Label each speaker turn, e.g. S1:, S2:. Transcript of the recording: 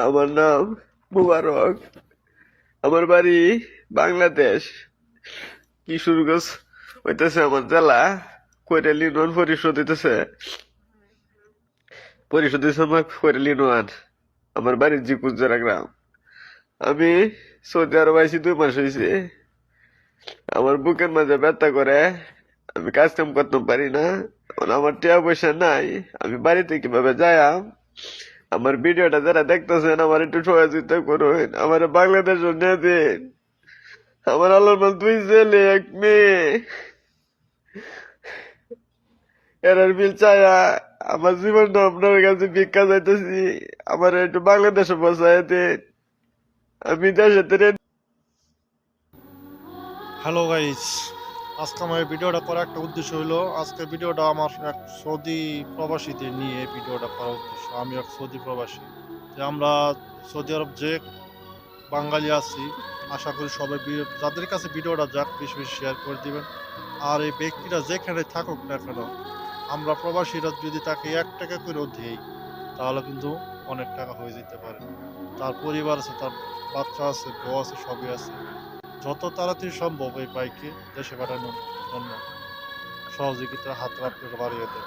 S1: আমার নাম মুবারক। আমার বাড়ি বাংলাদেশ, কিশোরগঞ্জ হইতেছে আমার জেলা। কৈরাল ইউনিয়ন পরিষদ হইতেছে আমার কৈরাল ইউনিয়ন। আমার বাড়ি জিকুজরা গ্রাম। আমি সৌদি আরব আইছি 2 মাস হয়েছে। আমার বুকের মাঝে ব্যথা করে, আমি কাজ কাম করতে পারি না। এখন আমার টাকা পয়সা নাই, আমি বাড়িতে কিভাবে যাই? আমার ভিডিওটা যারা দেখতেছেন আমার একটু সহযোগিতা করুন, আমার বাংলাদেশ নিয়ে দিন। আমার আল্লাহর মাল 2 ছেলে 1 মেয়ে, এরার বিল চায়া আমার জীবনটা আপনার কাছে ভিক্ষা চাইতেছি। আমার একটু বাংলাদেশে বসায় দিন, আমি দেশে থেকে।
S2: হ্যালো গাইস, আজকে আমার এই ভিডিওটা করার একটা উদ্দেশ্য হলো, আজকে ভিডিওটা আমার এক সৌদি প্রবাসীদের নিয়ে এই ভিডিওটা করার উদ্দেশ্য। আমি এক সৌদি প্রবাসী, যে আমরা সৌদি আরব যে বাঙালি আছি, আশা করি সবাই যাদের কাছে ভিডিওটা যাক বেশি বেশি শেয়ার করে দিবেন। আর এই ব্যক্তিটা যেখানে থাকুক না কেন, আমরা প্রবাসীরা যদি তাকে 1 টাকা করেও দিই, তাহলে কিন্তু অনেক টাকা হয়ে যেতে পারে। তার পরিবার আছে, তার বাচ্চা আছে, বউ আছে, সবই আছে। যত তাড়াতাড়ি সম্ভব এই বাইকে দেশে পাঠানোর জন্য সহযোগিতার হাতটা আপনাকে বাড়িয়ে দেন।